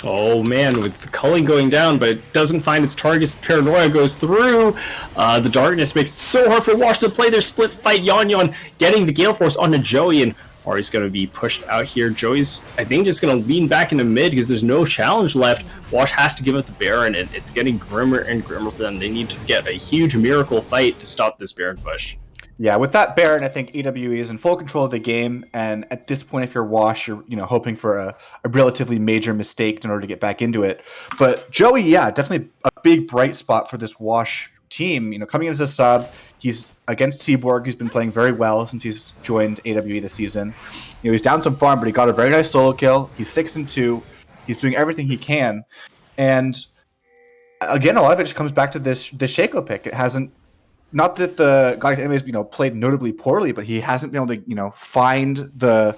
S1: Oh man, with the culling going down, but it doesn't find its targets. The paranoia goes through. The darkness makes it so hard for Wash to play their split fight. Yon getting the Gale Force onto Joey, and Ari's going to be pushed out here. Joey's, I think, just going to lean back into mid because there's no challenge left. Wash has to give up the Baron, and it's getting grimmer and grimmer for them. They need to get a huge miracle fight to stop this Baron push.
S2: Yeah, with that Baron, I think AWE is in full control of the game, and at this point, if you're Wash, you're hoping for a relatively major mistake in order to get back into it. But Joey, yeah, definitely a big bright spot for this Wash team. Coming in as a sub, he's against Seaborg. He's been playing very well since he's joined AWE this season. He's down some farm, but he got a very nice solo kill. He's 6-2. He's doing everything he can, and again, a lot of it just comes back to this Shaco pick. It hasn't. Not that the guy has played notably poorly, but he hasn't been able to find the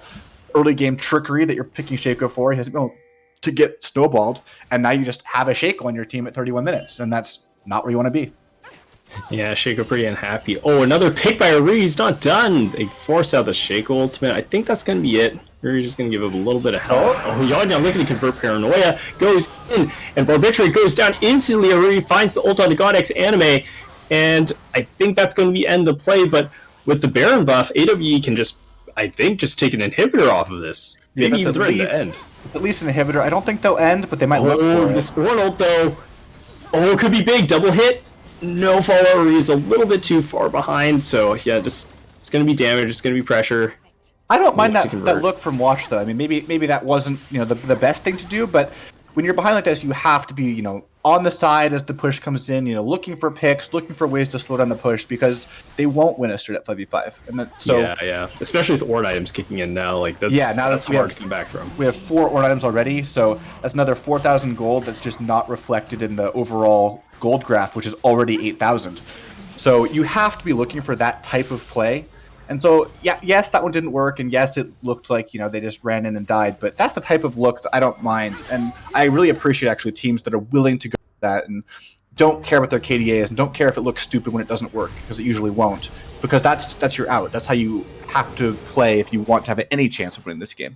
S2: early game trickery that you're picking Shaco for. He hasn't been able to get snowballed, and now you just have a Shaco on your team at 31 minutes, and that's not where you want to be.
S1: Yeah, Shaco pretty unhappy. Oh, another pick by Ari. He's not done. They force out the Shaco ultimate. I think that's going to be it. Ari's just going to give him a little bit of help. Oh, Yon looking to convert Paranoia. Goes in, and Barbitrate goes down instantly. Ari finds the ult on the Godex anime. And I think that's going to be end the play, but with the Baron buff, AWE can just take an inhibitor off of this. Maybe even threaten to end.
S2: At least an inhibitor. I don't think they'll end, but they might look for it.
S1: This Scorn ult, though. Oh, it could be big. Double hit. No follow. He's a little bit too far behind, so yeah, it's going to be damage. It's going to be pressure.
S2: I don't mind that look from Wash, though. I mean, maybe that wasn't the best thing to do, but when you're behind like this, you have to be on the side as the push comes in, looking for picks, looking for ways to slow down the push, because they won't win a straight up 5v5. And so
S1: yeah, especially with Ord items kicking in now, that's hard to come back from.
S2: We have 4 Ord items already, so that's another 4,000 gold that's just not reflected in the overall gold graph, which is already 8,000. So you have to be looking for that type of play. And so, yes, that one didn't work, and yes, it looked like, they just ran in and died, but that's the type of look that I don't mind, and I really appreciate, actually, teams that are willing to go with that and don't care what their KDA is, and don't care if it looks stupid when it doesn't work, because it usually won't, because that's your out. That's how you have to play if you want to have any chance of winning this game.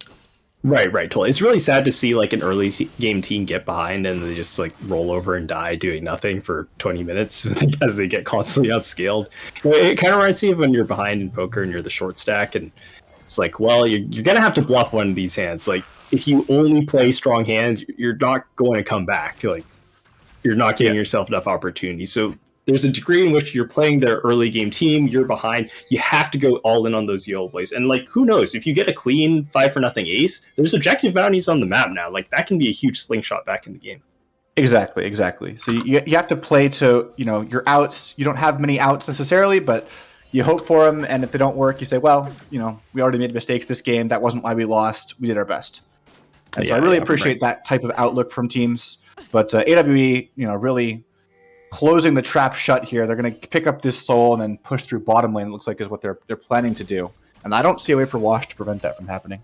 S1: Right, totally. It's really sad to see an early game team get behind and they just roll over and die doing nothing for 20 minutes as they get constantly outscaled. It kind of reminds me of when you're behind in poker and you're the short stack, and it's well, you're gonna have to bluff one of these hands. If you only play strong hands, you're not going to come back. You're not giving yourself enough opportunity. So there's a degree in which you're playing their early game team, you're behind, you have to go all in on those yellow plays. And who knows, if you get a clean 5-0 ace, there's objective bounties on the map now. That can be a huge slingshot back in the game.
S2: Exactly. So you have to play to, your outs. You don't have many outs necessarily, but you hope for them. And if they don't work, you say, well, we already made mistakes this game. That wasn't why we lost. We did our best. And so I really appreciate that type of outlook from teams. But AWE, really closing the trap shut here. They're going to pick up this soul and then push through bottom lane, it looks like is what they're planning to do. And I don't see a way for Wash to prevent that from happening.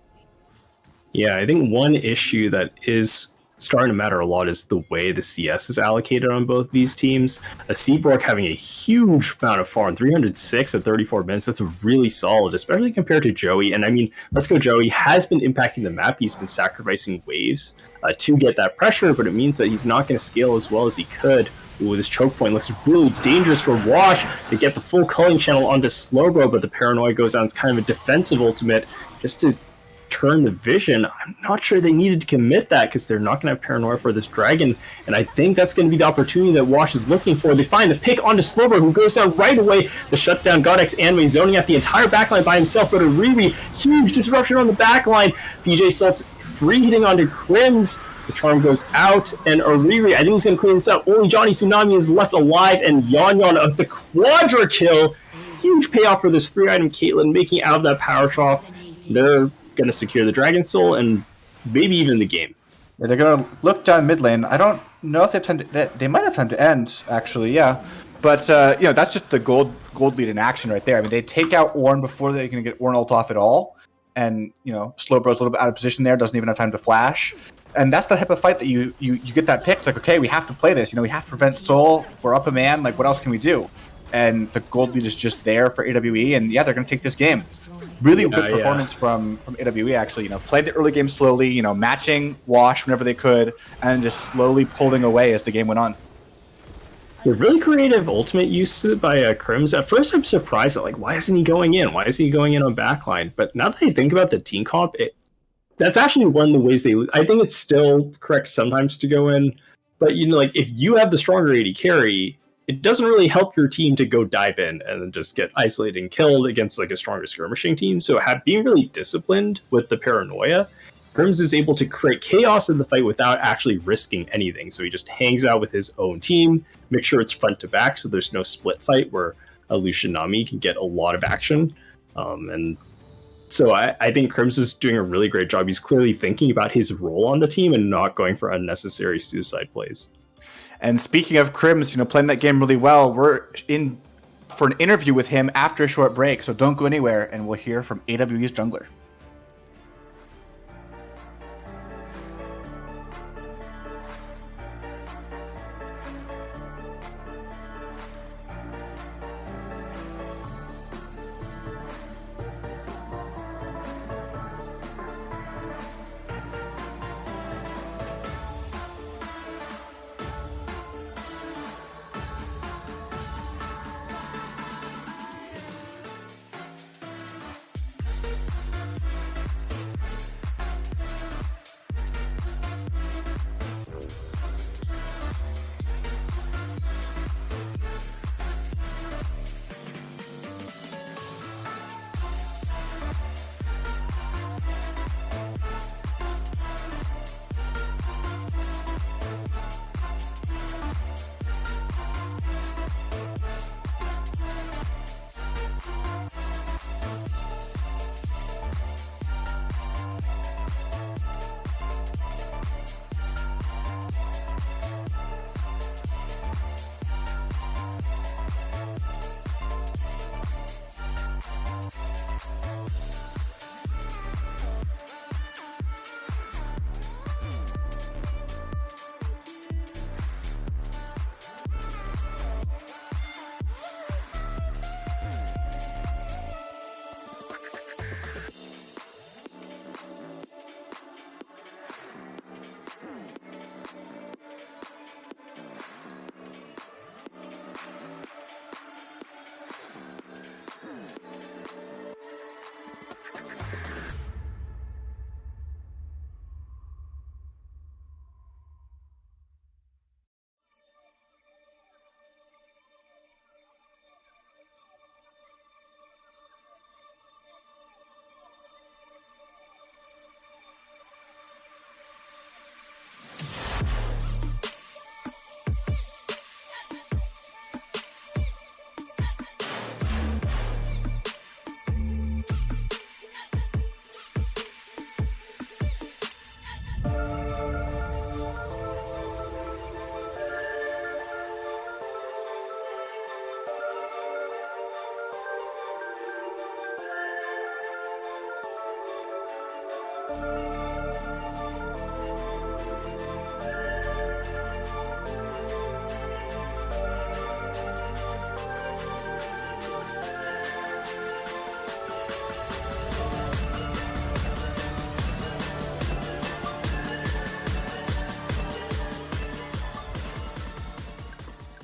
S1: Yeah, I think one issue that is starting to matter a lot is the way the CS is allocated on both these teams. Seaborg having a huge amount of farm, 306 at 34 minutes. That's really solid, especially compared to Joey. And I mean, let's go Joey has been impacting the map. He's been sacrificing waves to get that pressure, but it means that he's not going to scale as well as he could. Ooh, this choke point looks really dangerous for Wash to get the full culling channel onto Slowbro, but the Paranoia goes down. It's kind of a defensive ultimate just to turn the vision. I'm not sure they needed to commit that because they're not going to have Paranoia for this dragon, and I think that's going to be the opportunity that Wash is looking for. They find the pick onto Slowbro, who goes down right away. The shutdown Godex anime zoning out the entire backline by himself, but a really huge disruption on the backline. PJ Salt's free hitting onto Crims. The charm goes out, and Ariri, I think he's going to clean this up. Only Johnny Tsunami is left alive, and Yon of the quadra kill. Huge payoff for this 3-item Caitlyn, making out of that power trough. They're going to secure the Dragon Soul and maybe even the game.
S2: Yeah, they're going to look down mid lane. I don't know if they have time to... They might have time to end, actually, yeah. But, that's just the gold lead in action right there. I mean, they take out Ornn before they can get Ornn ult off at all. And, Slowbro's a little bit out of position there, doesn't even have time to flash. And that's the type of fight that you get that pick. It's like, okay, we have to play this. We have to prevent Soul. We're up a man. Like, what else can we do? And the gold lead is just there for AWE. And yeah, they're going to take this game. Really good performance from AWE, actually. Played the early game slowly, matching Wash whenever they could, and just slowly pulling away as the game went on.
S1: The really creative ultimate use by Crims. At first, I'm surprised at, like, why isn't he going in? Why isn't he going in on backline? But now that I think about the team comp, that's actually one of the ways they lose. I think it's still correct sometimes to go in, but like if you have the stronger AD carry, it doesn't really help your team to go dive in and then just get isolated and killed against like a stronger skirmishing team. So being really disciplined with the paranoia, Grims is able to create chaos in the fight without actually risking anything. So he just hangs out with his own team, make sure it's front to back, so there's no split fight where a Lucian Nami can get a lot of action. And so I think Crims is doing a really great job. He's clearly thinking about his role on the team and not going for unnecessary suicide plays.
S2: And speaking of Crims, playing that game really well, we're in for an interview with him after a short break. So don't go anywhere, and we'll hear from AWE's jungler.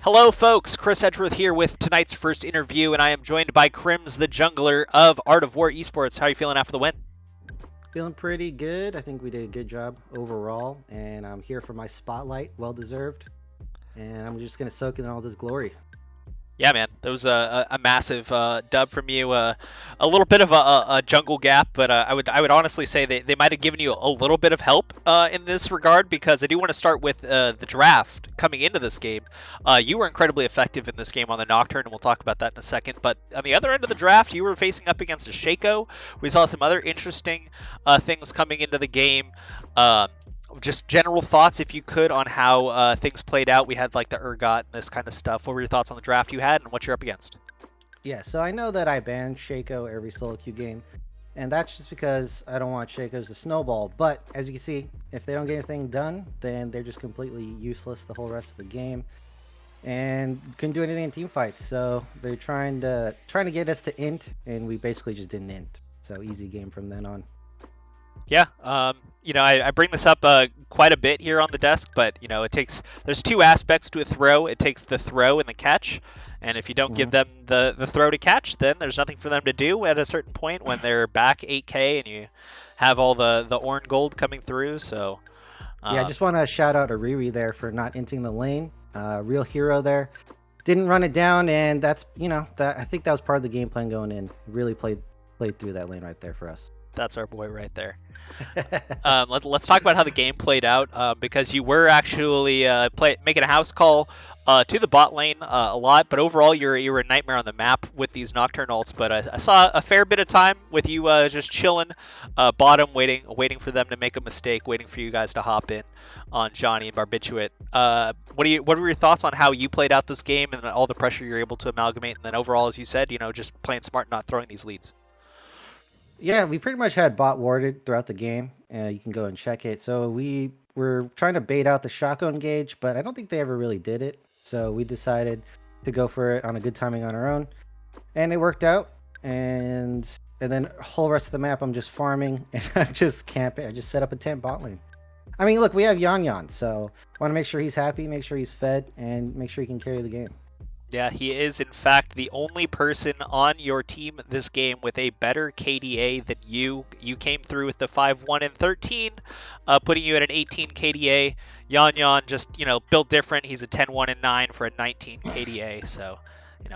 S3: Hello folks, Chris Edgeworth here with tonight's first interview, and I am joined by Crims, the jungler of Art of War Esports. How are you feeling after the win?
S4: Feeling pretty good. I think we did a good job overall, and I'm here for my spotlight, well deserved. And I'm just gonna soak in all this glory.
S3: Yeah, man, that was a massive dub from you. A little bit of a jungle gap, but I would honestly say they might have given you a little bit of help in this regard, because I do want to start with the draft coming into this game. You were incredibly effective in this game on the Nocturne, and we'll talk about that in a second. But on the other end of the draft, you were facing up against a Shaco. We saw some other interesting things coming into the game. Just general thoughts, if you could, on how things played out. We had like the Urgot and this kind of stuff. What were your thoughts on the draft you had and what you're up against?
S4: Yeah, so I know that I banned Shaco every solo queue game, and that's just because I don't want Shakos to snowball. But as you can see, if they don't get anything done, then they're just completely useless the whole rest of the game, and couldn't do anything in team fights. So they're trying to get us to int, and we basically just didn't int. So easy game from then on.
S3: Yeah, I bring this up quite a bit here on the desk, but there's two aspects to a throw. It takes the throw and the catch, and if you don't give them the throw to catch, then there's nothing for them to do at a certain point when they're back 8K and you have all the orange gold coming through. So
S4: yeah, I just want to shout out Ariri there for not inting the lane. Real hero there. Didn't run it down, and that's I think that was part of the game plan going in. Really played through that lane right there for us.
S3: That's our boy right there. Let's talk about how the game played out, because you were actually making a house call to the bot lane a lot, but overall you were a nightmare on the map with these Nocturne ults. But I saw a fair bit of time with you just chilling bottom, waiting for them to make a mistake, waiting for you guys to hop in on Johnny and Barbiturate. What were your thoughts on how you played out this game and all the pressure you're able to amalgamate, and then overall, as you said, just playing smart, not throwing these leads?
S4: Yeah, we pretty much had bot warded throughout the game. You can go and check it. So we were trying to bait out the shotgun gauge, but I don't think they ever really did it. So we decided to go for it on a good timing on our own, and it worked out. And then the whole rest of the map, I'm just farming and I'm just camping. I just set up a tent bot lane. I mean, look, we have Yan, so I want to make sure he's happy, make sure he's fed, and make sure he can carry the game.
S3: Yeah, he is, in fact, the only person on your team this game with a better KDA than you. You came through with the 5-1 and 13, putting you at an 18 KDA. Yan just, built different. He's a 10-1 and 9 for a 19 KDA. So,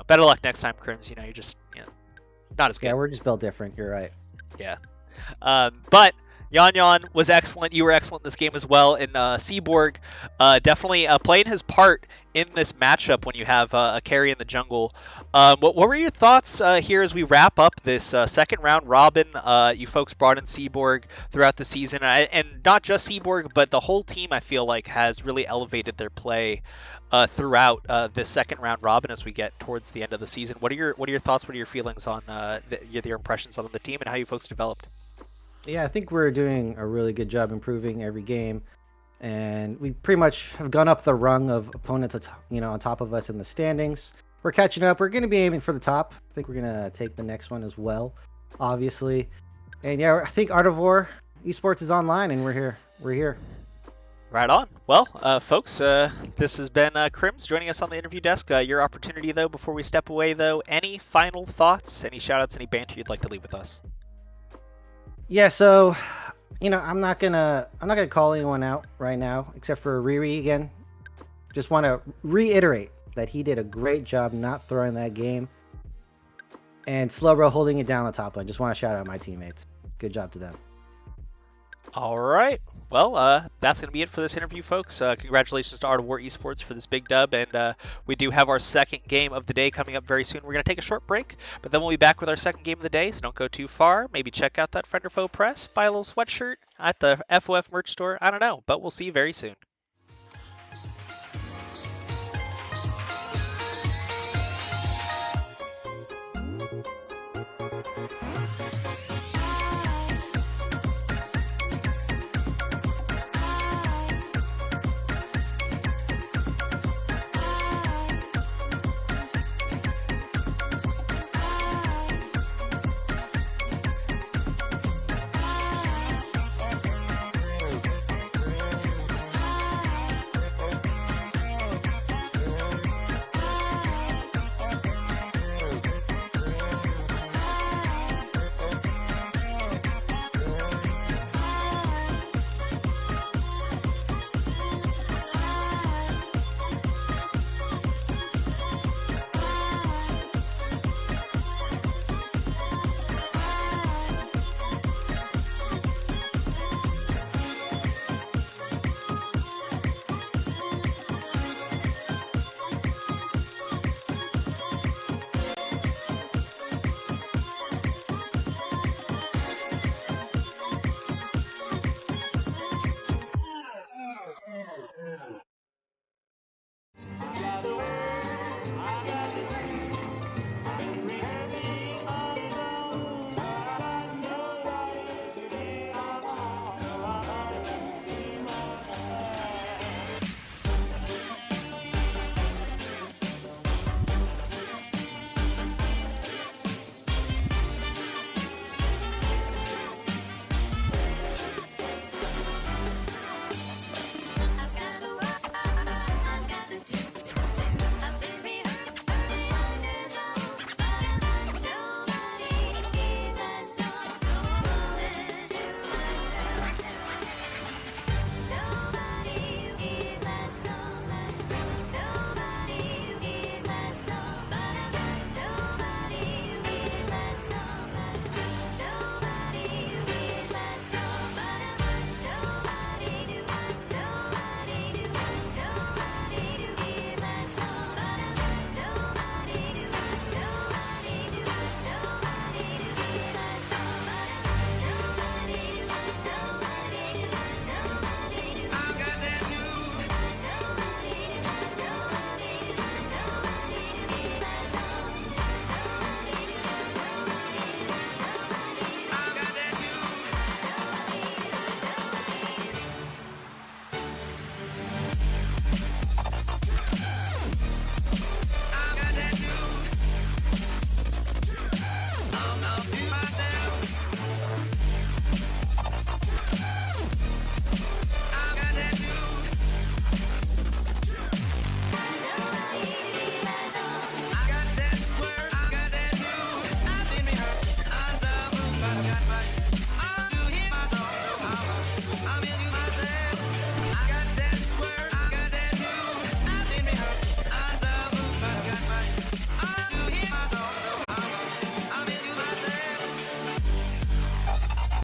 S3: better luck next time, Crims. You're just, not as good.
S4: Yeah, we're just built different. You're right.
S3: Yeah. But Yan was excellent. You were excellent in this game as well. And Seaborg definitely playing his part in this matchup when you have a carry in the jungle. What were your thoughts here as we wrap up this second round robin? You folks brought in Seaborg throughout the season, and not just Seaborg, but the whole team, I feel like, has really elevated their play throughout this second round robin as we get towards the end of the season. What are your thoughts? What are your feelings on your impressions on the team and how you folks developed?
S4: Yeah, I think we're doing a really good job improving every game, and we pretty much have gone up the rung of opponents, on top of us in the standings. We're catching up. We're going to be aiming for the top. I think we're going to take the next one as well, obviously. And yeah, I think Art of War Esports is online, and we're here. We're here.
S3: Right on. Well, folks, this has been Crims joining us on the interview desk. Your opportunity, though, before we step away, though, any final thoughts, any shout-outs, any banter you'd like to leave with us?
S4: Yeah, so I'm not gonna call anyone out right now, except for Riri again. Just want to reiterate that he did a great job not throwing that game, and Slowbro holding it down the top lane. Just want to shout out my teammates. Good job to them.
S3: All right. Well, that's going to be it for this interview, folks. Congratulations to Art of War Esports for this big dub, and we do have our second game of the day coming up very soon. We're going to take a short break, but then we'll be back with our second game of the day, so don't go too far. Maybe check out that Friend or Foe Press, buy a little sweatshirt at the FOF merch store. I don't know, but we'll see you very soon.